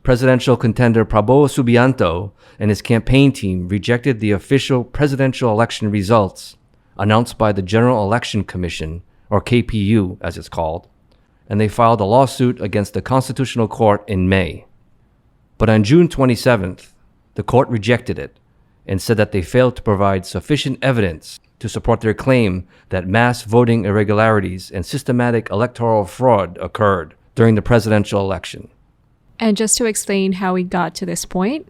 Presidential contender Prabowo Subianto and his campaign team rejected the official presidential election results announced by the General Election Commission, or KPU as it's called, and they filed a lawsuit against the Constitutional Court in May. But on June 27th, the court rejected it and said that they failed to provide sufficient evidence to support their claim that mass voting irregularities and systematic electoral fraud occurred during the presidential election. And just to explain how we got to this point,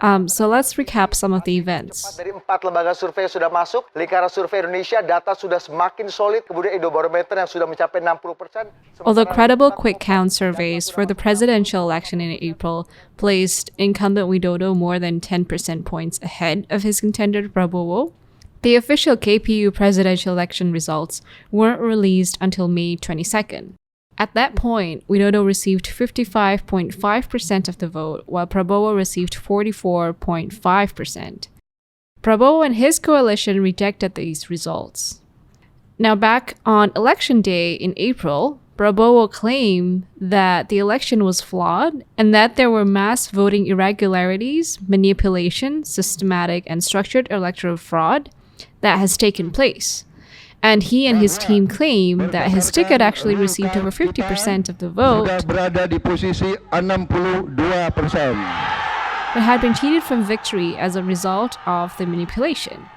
so let's recap some of the events. Dari 4 lembaga survei sudah masuk, Lingkaran Survei Indonesia data sudah semakin solid, kemudian Indobarometer yang sudah mencapai 60%. Although credible quick count surveys for the presidential election in April placed incumbent Widodo more than 10 percentage points ahead of his contender Prabowo, the official KPU presidential election results weren't released until May 22nd. At that point, Widodo received 55.5% of the vote, while Prabowo received 44.5%. Prabowo and his coalition rejected these results. Now, back on election day in April, Prabowo claimed that the election was flawed and that there were mass voting irregularities, manipulation, systematic and structured electoral fraud that has taken place. And he and his team claim that his ticket actually received over 50% of the vote, but had been cheated from victory as a result of the manipulation.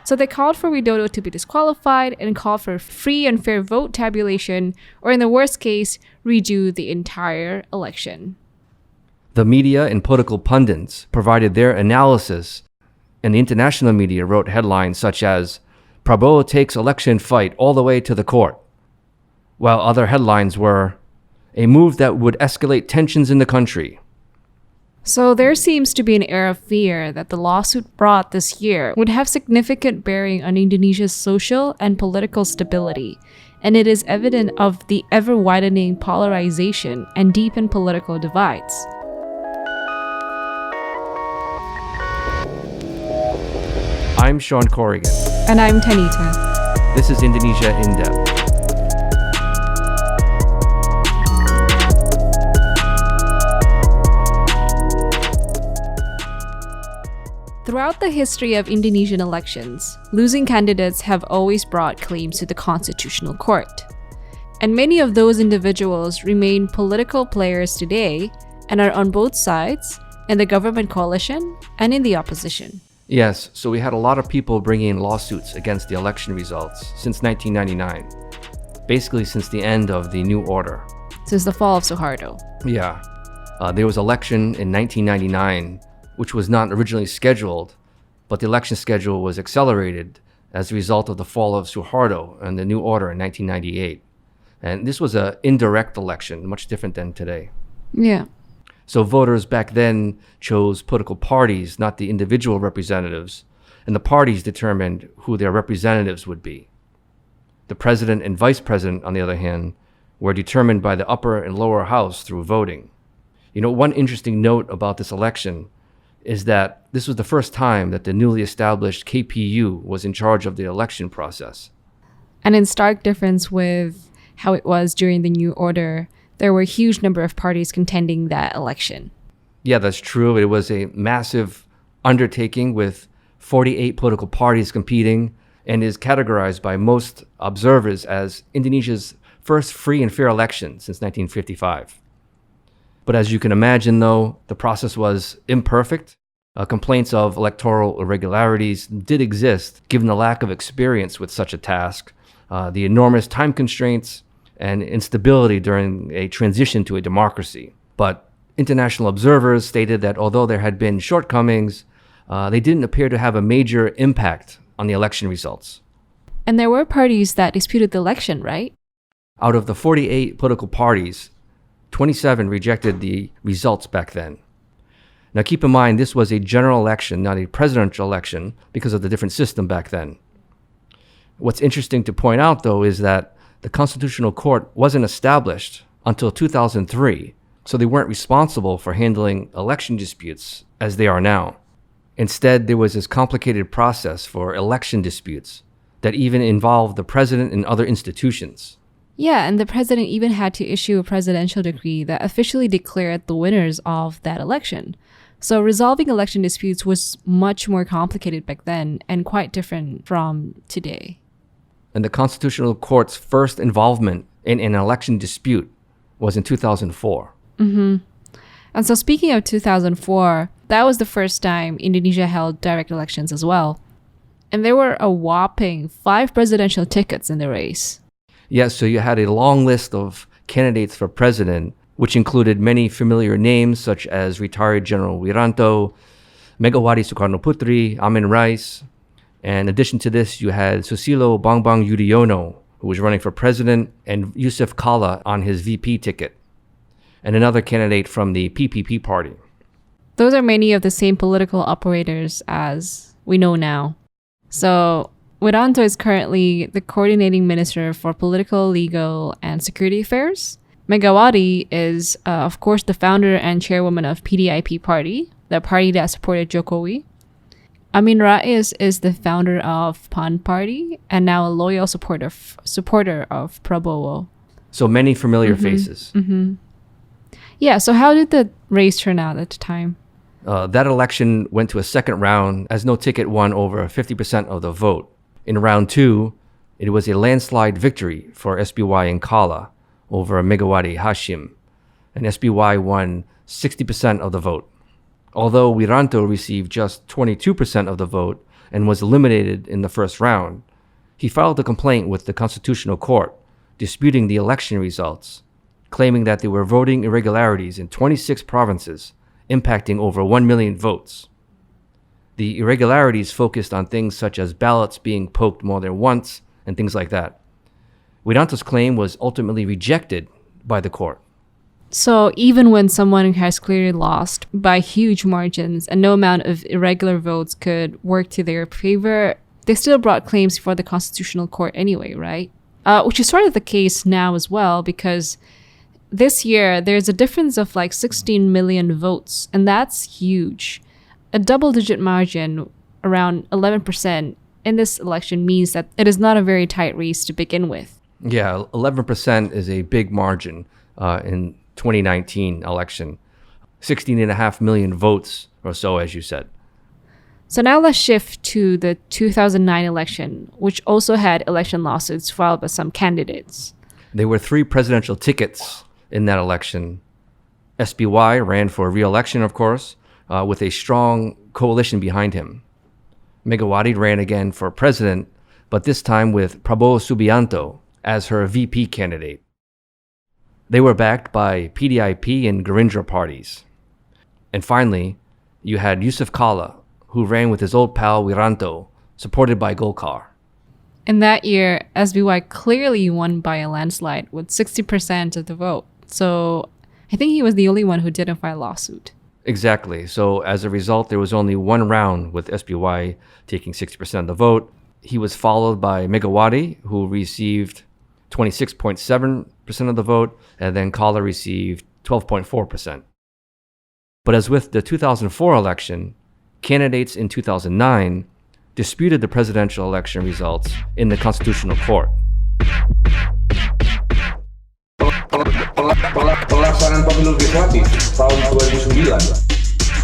So they called for Widodo to be disqualified and called for free and fair vote tabulation, or in the worst case, redo the entire election. The media and political pundits provided their analysis, and the international media wrote headlines such as, "Prabowo takes election fight all the way to the court," while other headlines were, "A move that would escalate tensions in the country." So there seems to be an air of fear that the lawsuit brought this year would have significant bearing on Indonesia's social and political stability, and it is evident of the ever-widening polarization and deepened political divides. I'm Shawn Corrigan. And I'm Tanita. This is Indonesia In Depth. Throughout the history of Indonesian elections, losing candidates have always brought claims to the Constitutional Court. And many of those individuals remain political players today and are on both sides, in the government coalition and in the opposition. Yes, so we had a lot of people bringing in lawsuits against the election results since 1999, basically since the end of the New Order. Since the fall of Suharto. Yeah, there was election in 1999, which was not originally scheduled, but the election schedule was accelerated as a result of the fall of Suharto and the New Order in 1998. And this was an indirect election, much different than today. Yeah. So voters back then chose political parties, not the individual representatives, and the parties determined who their representatives would be. The president and vice president, on the other hand, were determined by the upper and lower house through voting. You know, one interesting note about this election is that this was the first time that the newly established KPU was in charge of the election process. And in stark difference with how it was during the New Order, there were a huge number of parties contending that election. Yeah, that's true. It was a massive undertaking with 48 political parties competing and is categorized by most observers as Indonesia's first free and fair election since 1955. But as you can imagine, though, the process was imperfect. Complaints of electoral irregularities did exist given the lack of experience with such a task, the enormous time constraints, and instability during a transition to a democracy. But international observers stated that although there had been shortcomings, they didn't appear to have a major impact on the election results. And there were parties that disputed the election, right? Out of the 48 political parties, 27 rejected the results back then. Now keep in mind, this was a general election, not a presidential election, because of the different system back then. What's interesting to point out, though, is that the Constitutional Court wasn't established until 2003, so they weren't responsible for handling election disputes as they are now. Instead, there was this complicated process for election disputes that even involved the president and other institutions. Yeah, and the president even had to issue a presidential decree that officially declared the winners of that election. So resolving election disputes was much more complicated back then and quite different from today. And the Constitutional Court's first involvement in an election dispute was in 2004. And so speaking of 2004, that was the first time Indonesia held direct elections as well. And there were a whopping 5 presidential tickets in the race. Yeah, so you had a long list of candidates for president, which included many familiar names such as retired General Wiranto, Megawati Soekarno-Putri, Amin Rais. And in addition to this, you had Susilo Bambang Yudhoyono, who was running for president, and Yusuf Kala on his VP ticket, and another candidate from the PPP party. Those are many of the same political operators as we know now. So Wiranto is currently the coordinating minister for political, legal, and security affairs. Megawati is, of course, the founder and chairwoman of PDIP party, the party that supported Jokowi. Amin Rais is the founder of PAN party and now a loyal supporter of Prabowo. So many familiar faces. Yeah, so how did the race turn out at the time? That election went to a second round as no ticket won over 50% of the vote. In round 2, it was a landslide victory for SBY and Kala over Megawati Hashim, and SBY won 60% of the vote. Although Wiranto received just 22% of the vote and was eliminated in the first round, he filed a complaint with the Constitutional Court, disputing the election results, claiming that there were voting irregularities in 26 provinces, impacting over 1 million votes. The irregularities focused on things such as ballots being poked more than once and things like that. Wiranto's claim was ultimately rejected by the court. So even when someone has clearly lost by huge margins and no amount of irregular votes could work to their favor, they still brought claims before the Constitutional Court anyway, right? Which is sort of the case now as well, because this year there's a difference of like 16 million votes, and that's huge. A double-digit margin, around 11%, in this election means that it is not a very tight race to begin with. Yeah, 11% is a big margin in 2019 election. 16.5 million votes or so, as you said. So now let's shift to the 2009 election, which also had election lawsuits filed by some candidates. There were 3 presidential tickets in that election. SBY ran for re-election, of course, with a strong coalition behind him. Megawati ran again for president, but this time with Prabowo Subianto as her VP candidate. They were backed by PDIP and Gerindra parties. And finally, you had Yusuf Kala, who ran with his old pal Wiranto, supported by Golkar. In that year, SBY clearly won by a landslide with 60% of the vote. So I think he was the only one who didn't file a lawsuit. Exactly. So as a result, there was only one round with SBY taking 60% of the vote. He was followed by Megawati, who received 26.7% of the vote, and then Kala received 12.4%. But as with the 2004 election, candidates in 2009 disputed the presidential election results in the Constitutional Court. Pelaksanaan pemilu legislatif tahun 2009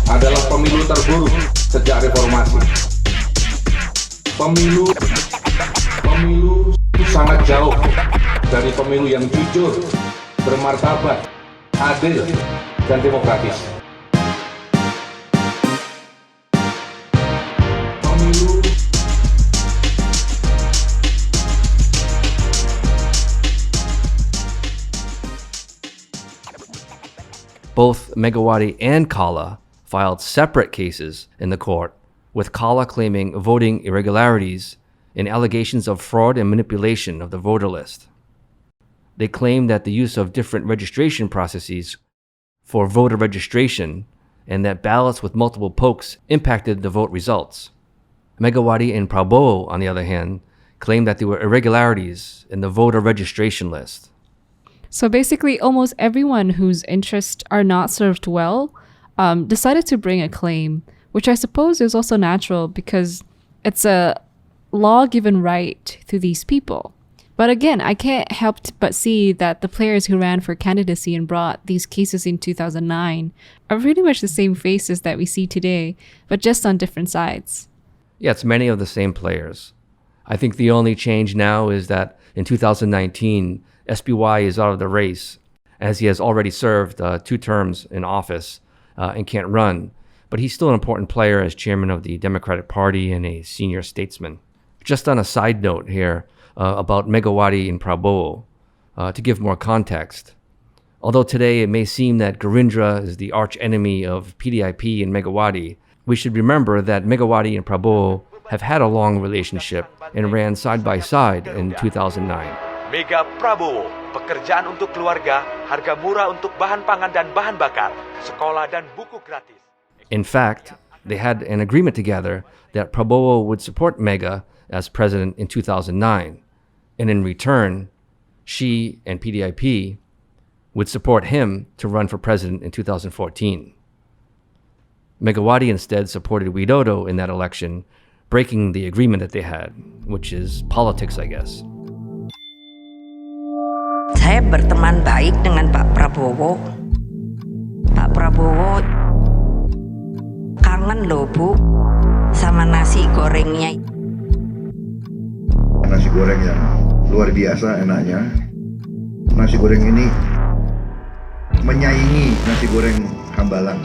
adalah pemilu terburuk sejak reformasi. Pemilu sangat jauh dari pemilu yang jujur, bermartabat, adil, dan demokratis. Both Megawati and Kala filed separate cases in the court, with Kala claiming voting irregularities and allegations of fraud and manipulation of the voter list. They claimed that the use of different registration processes for voter registration and that ballots with multiple pokes impacted the vote results. Megawati and Prabowo, on the other hand, claimed that there were irregularities in the voter registration list. So basically, almost everyone whose interests are not served well decided to bring a claim, which I suppose is also natural because it's a law-given right to these people. But again, I can't help but see that the players who ran for candidacy and brought these cases in 2009 are pretty much the same faces that we see today, but just on different sides. Yeah, it's many of the same players. I think the only change now is that in 2019, SBY is out of the race, as he has already served 2 terms in office and can't run. But he's still an important player as chairman of the Democratic Party and a senior statesman. Just on a side note here, about Megawati and Prabowo, to give more context. Although today it may seem that Gerindra is the arch enemy of PDIP and Megawati, we should remember that Megawati and Prabowo have had a long relationship and ran side by side in 2009. Mega Prabowo, pekerjaan untuk keluarga, harga murah untuk bahan pangan dan bahan bakar, sekolah dan buku gratis. In fact, they had an agreement together that Prabowo would support Mega as president in 2009. And in return, she and PDIP would support him to run for president in 2014. Megawati instead supported Widodo in that election, breaking the agreement that they had, which is politics, I guess. Saya berteman baik dengan Pak Prabowo. Pak Prabowo kangen loh Bu sama nasi gorengnya. Nasi goreng yang luar biasa enaknya. Nasi goreng ini menyaingi nasi goreng Hambalang.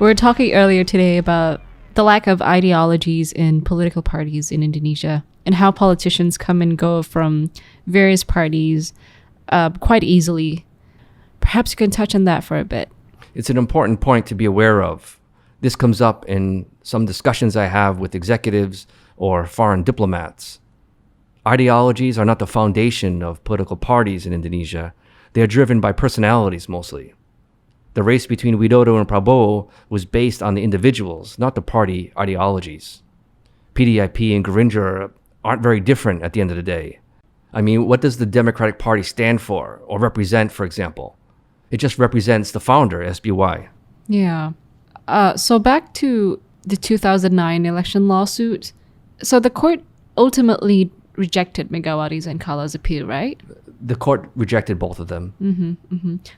We were talking earlier today about the lack of ideologies in political parties in Indonesia and how politicians come and go from various parties quite easily. Perhaps you can touch on that for a bit. It's an important point to be aware of. This comes up in some discussions I have with executives or foreign diplomats. Ideologies are not the foundation of political parties in Indonesia. They are driven by personalities mostly. The race between Widodo and Prabowo was based on the individuals, not the party ideologies. PDIP and Gerindra aren't very different at the end of the day. I mean, what does the Democratic Party stand for or represent, for example? It just represents the founder, SBY. Yeah. So back to the 2009 election lawsuit. So the court ultimately rejected Megawati's and Kala's appeal, right? The court rejected both of them.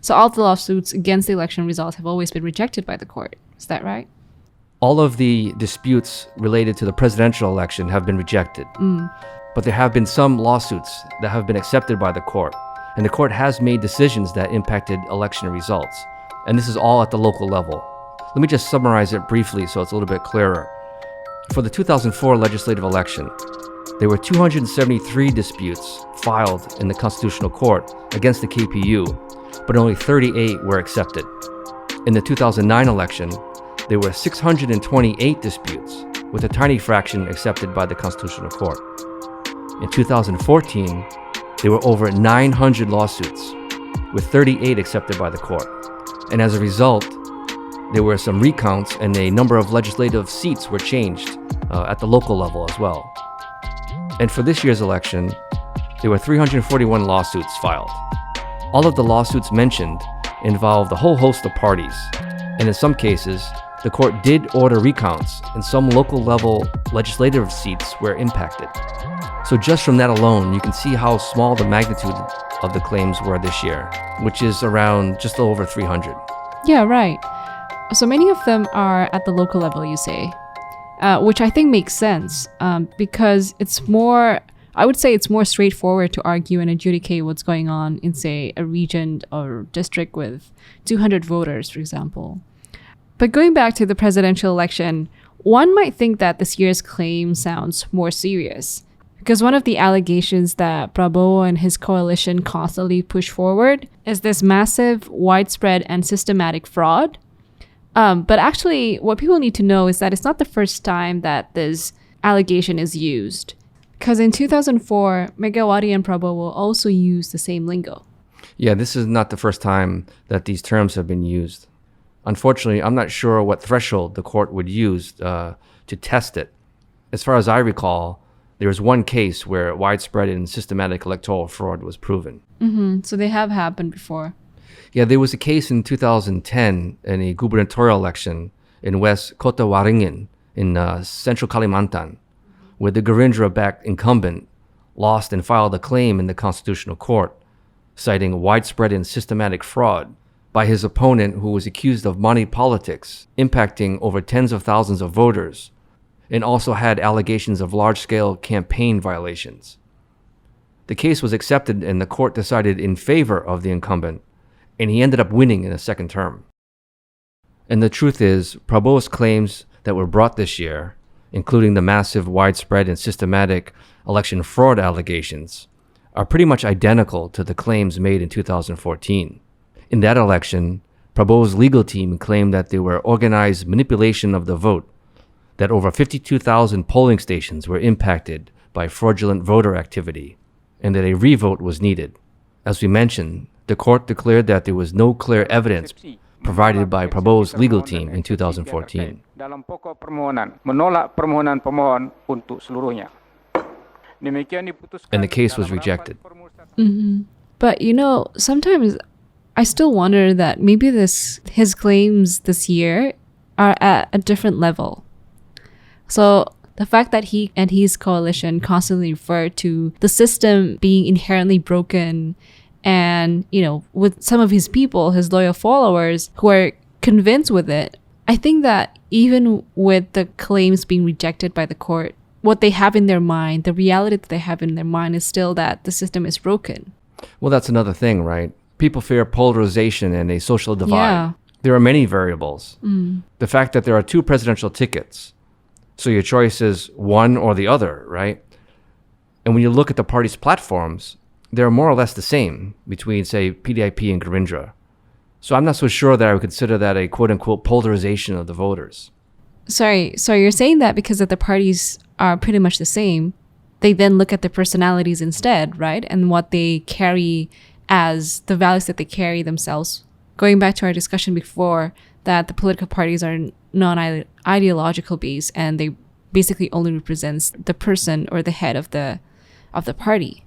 So all the lawsuits against the election results have always been rejected by the court. Is that right? All of the disputes related to the presidential election have been rejected. But there have been some lawsuits that have been accepted by the court. And the court has made decisions that impacted election results. And this is all at the local level. Let me just summarize it briefly so it's a little bit clearer. For the 2004 legislative election, there were 273 disputes filed in the Constitutional Court against the KPU, but only 38 were accepted. In the 2009 election, there were 628 disputes, with a tiny fraction accepted by the Constitutional Court. In 2014, there were over 900 lawsuits, with 38 accepted by the court. And as a result, there were some recounts and a number of legislative seats were changed at the local level as well. And for this year's election, there were 341 lawsuits filed. All of the lawsuits mentioned involved a whole host of parties, and in some cases, the court did order recounts, and some local level legislative seats were impacted. So just from that alone, you can see how small the magnitude of the claims were this year, which is around just over 300. Yeah, right. So many of them are at the local level, you say, which I think makes sense because it's more, I would say it's more straightforward to argue and adjudicate what's going on in, say, a region or district with 200 voters, for example. But going back to the presidential election, one might think that this year's claim sounds more serious because one of the allegations that Prabowo and his coalition constantly push forward is this massive, widespread, and systematic fraud. But actually, what people need to know is that it's not the first time that this allegation is used. Because in 2004, Megawati and Prabowo also used the same lingo. Yeah, this is not the first time that these terms have been used. Unfortunately, I'm not sure what threshold the court would use to test it. As far as I recall, there was one case where widespread and systematic electoral fraud was proven. So they have happened before. Yeah, there was a case in 2010 in a gubernatorial election in West Kota Waringin in central Kalimantan, where the Gerindra-backed incumbent lost and filed a claim in the Constitutional Court, citing widespread and systematic fraud by his opponent, who was accused of money politics, impacting over tens of thousands of voters, and also had allegations of large-scale campaign violations. The case was accepted and the court decided in favor of the incumbent, and he ended up winning in a second term. And the truth is, Prabowo's claims that were brought this year, including the massive, widespread, and systematic election fraud allegations, are pretty much identical to the claims made in 2014. In that election, Prabowo's legal team claimed that there were organized manipulation of the vote, that over 52,000 polling stations were impacted by fraudulent voter activity, and that a revote was needed. As we mentioned, the court declared that there was no clear evidence provided by Prabowo's legal team in 2014. Dalam pokok permohonan, menolak permohonan pemohon untuk seluruhnya. And the case was rejected. But sometimes I still wonder that maybe his claims this year are at a different level. So the fact that he and his coalition constantly refer to the system being inherently broken, and with some of his people, his loyal followers, who are convinced with it, I think that even with the claims being rejected by the court, what they have in their mind, the reality that they have in their mind, is still that the system is broken. Well, that's another thing, right? People fear polarization and a social divide. Yeah. There are many variables. The fact that there are two presidential tickets, so your choice is one or the other, right? And when you look at the party's platforms, they're more or less the same between, say, PDIP and Gerindra. So I'm not so sure that I would consider that a quote-unquote polarization of the voters. Sorry, you're saying that because that the parties are pretty much the same, they then look at their personalities instead, right? And what they carry as the values that they carry themselves. Going back to our discussion before, that the political parties are non-ideological based, and they basically only represents the person or the head of the party.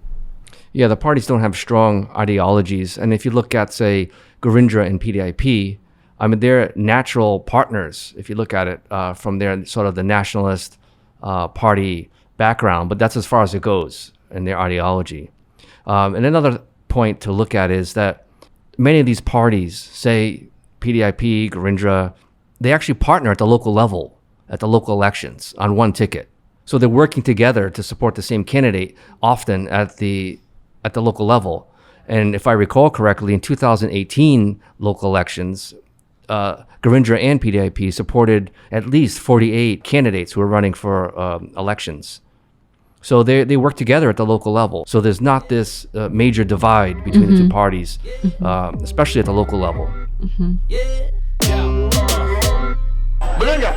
Yeah, the parties don't have strong ideologies. And if you look at, say, Gerindra and PDIP, I mean, they're natural partners, if you look at it from their sort of the nationalist party background, but that's as far as it goes in their ideology. And another point to look at is that many of these parties, say PDIP, Gerindra, they actually partner at the local level, at the local elections on one ticket. So they're working together to support the same candidate, often at the local level. And if I recall correctly, in 2018 local elections, Gerindra and PDIP supported at least 48 candidates who were running for elections. So they work together at the local level. So there's not this major divide between the two parties, especially at the local level. Benar nggak?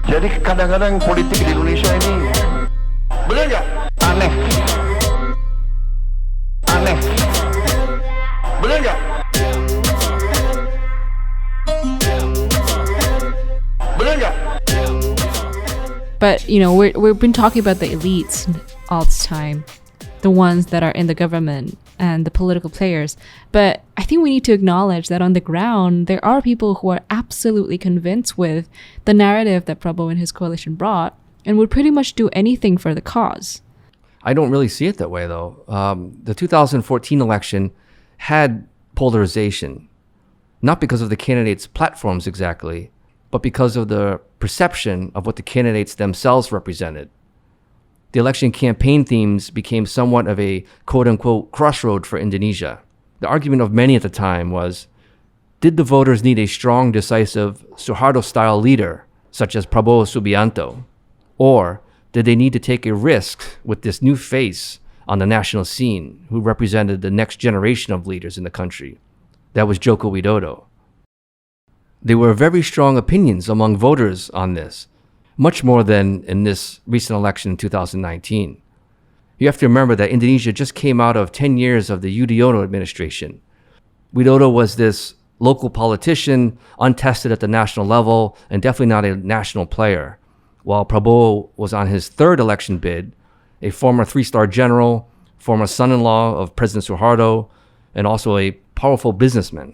Jadi kadang-kadang politik di Indonesia ini, benar nggak? Aneh. Benar nggak? Benar nggak? But we've been talking about the elites all this time, the ones that are in the government and the political players. But I think we need to acknowledge that on the ground, there are people who are absolutely convinced with the narrative that Prabowo and his coalition brought, and would pretty much do anything for the cause. I don't really see it that way, though. The 2014 election had polarization, not because of the candidates' platforms exactly, but because of the perception of what the candidates themselves represented. The election campaign themes became somewhat of a quote-unquote crossroad for Indonesia. The argument of many at the time was, did the voters need a strong, decisive, Suharto-style leader, such as Prabowo Subianto? Or did they need to take a risk with this new face on the national scene who represented the next generation of leaders in the country? That was Joko Widodo. There were very strong opinions among voters on this, much more than in this recent election in 2019. You have to remember that Indonesia just came out of 10 years of the Yudhoyono administration. Widodo was this local politician, untested at the national level, and definitely not a national player, while Prabowo was on his third election bid, a former three-star general, former son-in-law of President Suharto, and also a powerful businessman.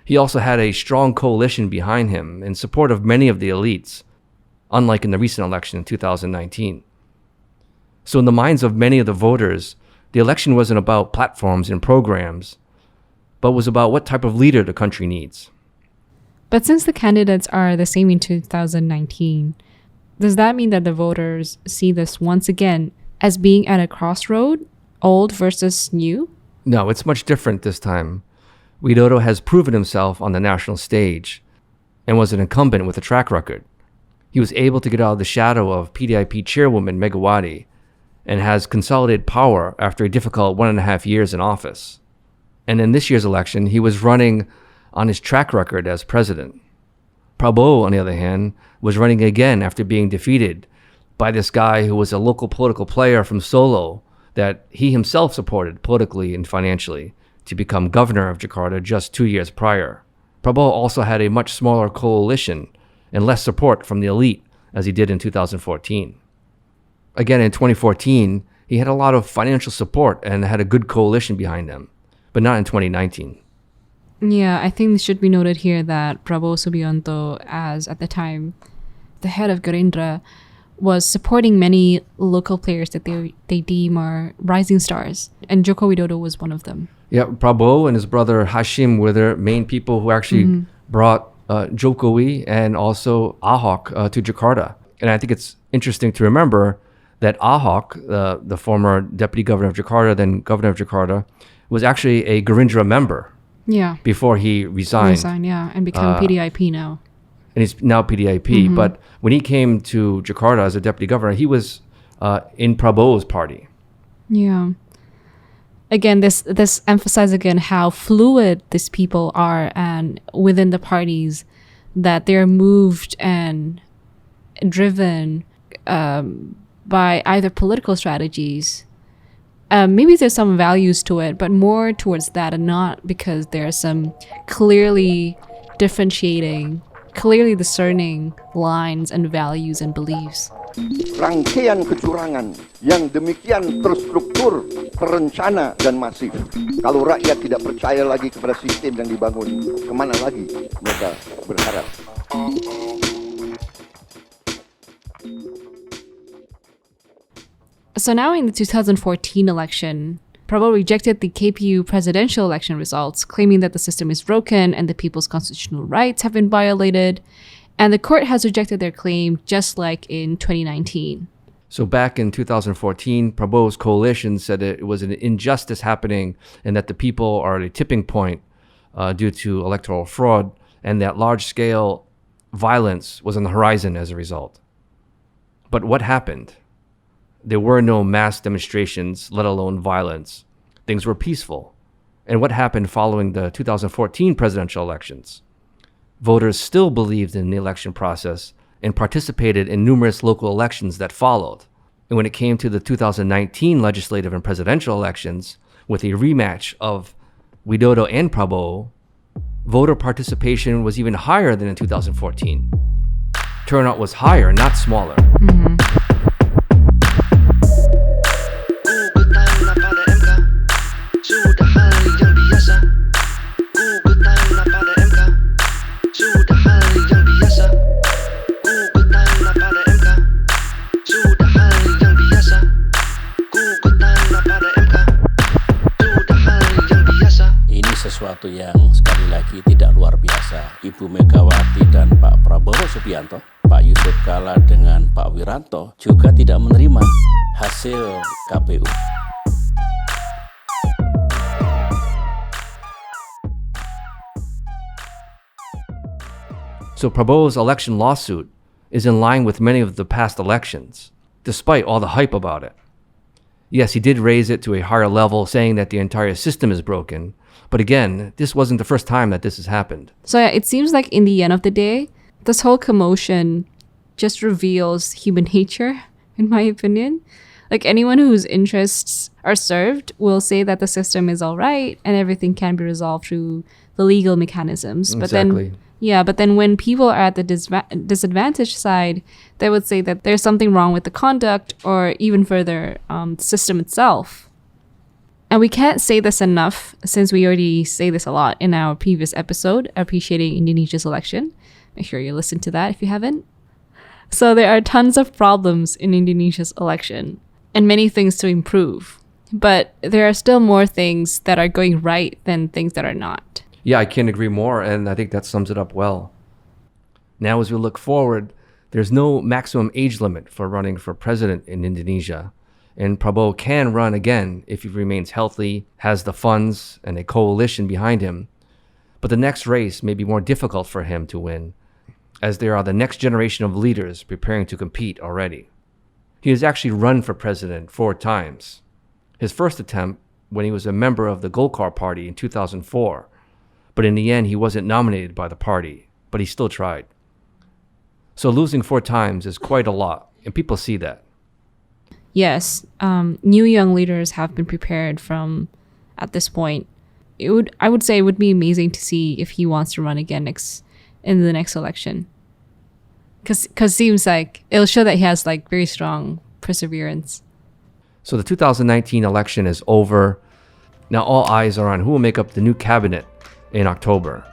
He also had a strong coalition behind him in support of many of the elites, unlike in the recent election in 2019. So in the minds of many of the voters, the election wasn't about platforms and programs, but was about what type of leader the country needs. But since the candidates are the same in 2019, does that mean that the voters see this once again as being at a crossroad, old versus new? No, it's much different this time. Widodo has proven himself on the national stage and was an incumbent with a track record. He was able to get out of the shadow of PDIP chairwoman Megawati and has consolidated power after a difficult 1.5 years in office. And in this year's election, he was running on his track record as president. Prabowo, on the other hand, was running again after being defeated by this guy who was a local political player from Solo that he himself supported politically and financially to become governor of Jakarta just 2 years prior. Prabowo also had a much smaller coalition and less support from the elite as he did in 2014. Again, in 2014, he had a lot of financial support and had a good coalition behind him, but not in 2019. Yeah, I think it should be noted here that Prabowo Subianto, as at the time the head of Gerindra, was supporting many local players that they deem are rising stars, and Joko Widodo was one of them. Yeah, Prabowo and his brother Hashim were the main people who actually brought Jokowi and also Ahok to Jakarta. And I think it's interesting to remember that Ahok, the former deputy governor of Jakarta, then governor of Jakarta, was actually a Gerindra member. Yeah. Before he resigned. And become PDIP now. And he's now PDIP. But when he came to Jakarta as a deputy governor, he was in Prabowo's party. Yeah. Again, this emphasizes again how fluid these people are, and within the parties, that they're moved and driven by either political strategies. Maybe there's some values to it, but more towards that, and not because there are some clearly differentiating, clearly discerning lines and values and beliefs. Rangkaian kecurangan yang demikian terstruktur, terencana dan masif. Kalau rakyat tidak percaya lagi kepada sistem yang dibangun, kemana lagi mereka berharap? So now in the 2014 election, Prabowo rejected the KPU presidential election results, claiming that the system is broken and the people's constitutional rights have been violated. And the court has rejected their claim, just like in 2019. So back in 2014, Prabowo's coalition said that it was an injustice happening and that the people are at a tipping point due to electoral fraud, and that large-scale violence was on the horizon as a result. But what happened? There were no mass demonstrations, let alone violence. Things were peaceful. And what happened following the 2014 presidential elections? Voters still believed in the election process and participated in numerous local elections that followed. And when it came to the 2019 legislative and presidential elections, with a rematch of Widodo and Prabowo, voter participation was even higher than in 2014. Turnout was higher, not smaller. Sesuatu yang sekali lagi tidak luar biasa. Ibu Megawati dan Pak Prabowo Subianto, Pak Yusuf Kala dengan Pak Wiranto juga tidak menerima hasil KPU. So Prabowo's election lawsuit is in line with many of the past elections, despite all the hype about it. Yes, he did raise it to a higher level, saying that the entire system is broken. But again, this wasn't the first time that this has happened. So yeah, it seems like in the end of the day, this whole commotion just reveals human nature, in my opinion. Like, anyone whose interests are served will say that the system is all right and everything can be resolved through the legal mechanisms. But Exactly. but then when people are at the disadvantaged side, they would say that there's something wrong with the conduct, or even further, the system itself. And we can't say this enough since we already say this a lot in our previous episode, Appreciating Indonesia's Election. Make sure you listen to that if you haven't. So there are tons of problems in Indonesia's election and many things to improve. But there are still more things that are going right than things that are not. Yeah, I can't agree more, and I think that sums it up well. Now, as we look forward, there's no maximum age limit for running for president in Indonesia, and Prabowo can run again if he remains healthy, has the funds, and a coalition behind him. But the next race may be more difficult for him to win, as there are the next generation of leaders preparing to compete already. He has actually run for president 4 times. His first attempt when he was a member of the Golkar party in 2004, but in the end he wasn't nominated by the party, but he still tried. So losing 4 times is quite a lot, and people see that. Yes, new young leaders have been prepared from at this point. I would say it would be amazing to see if he wants to run again in the next election. Because seems like it'll show that he has like very strong perseverance. So the 2019 election is over. Now all eyes are on who will make up the new cabinet in October.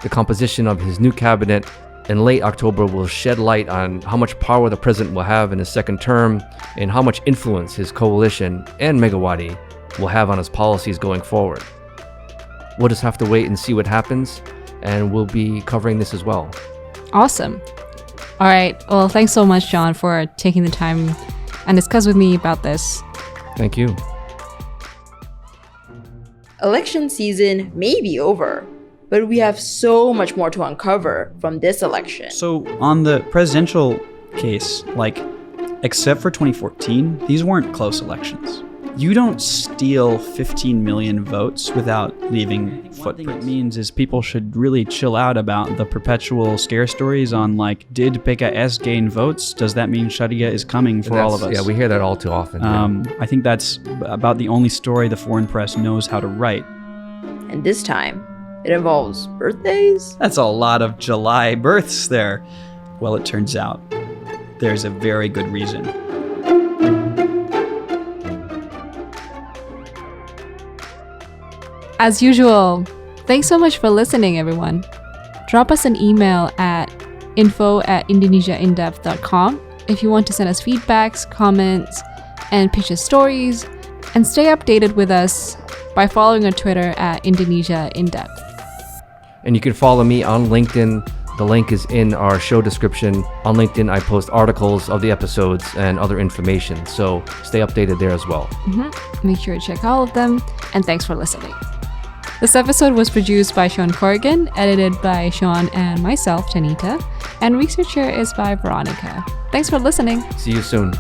The composition of his new cabinet in late October will shed light on how much power the president will have in his second term and how much influence his coalition and Megawati will have on his policies going forward. We'll just have to wait and see what happens, and we'll be covering this as well. Awesome. All right. Well, thanks so much, Shawn, for taking the time and discuss with me about this. Thank you. Election season may be over, but we have so much more to uncover from this election. So on the presidential case, except for 2014, these weren't close elections. You don't steal 15 million votes without leaving footprints. What it means is people should really chill out about the perpetual scare stories on did PKS gain votes? Does that mean Sharia is coming for all of us? Yeah, we hear that all too often. I think that's about the only story the foreign press knows how to write. And this time, it involves birthdays? That's a lot of July births there. Well, it turns out there's a very good reason. As usual, thanks so much for listening, everyone. Drop us an email at info@indonesiaindepth.com if you want to send us feedbacks, comments, and pitch us stories, and stay updated with us by following our Twitter at IndonesiaInDepth. And you can follow me on LinkedIn. The link is in our show description. On LinkedIn, I post articles of the episodes and other information, so stay updated there as well. Make sure to check all of them, and thanks for listening. This episode was produced by Sean Corrigan, edited by Shawn and myself, Tanita, and researcher is by Veronica. Thanks for listening. See you soon.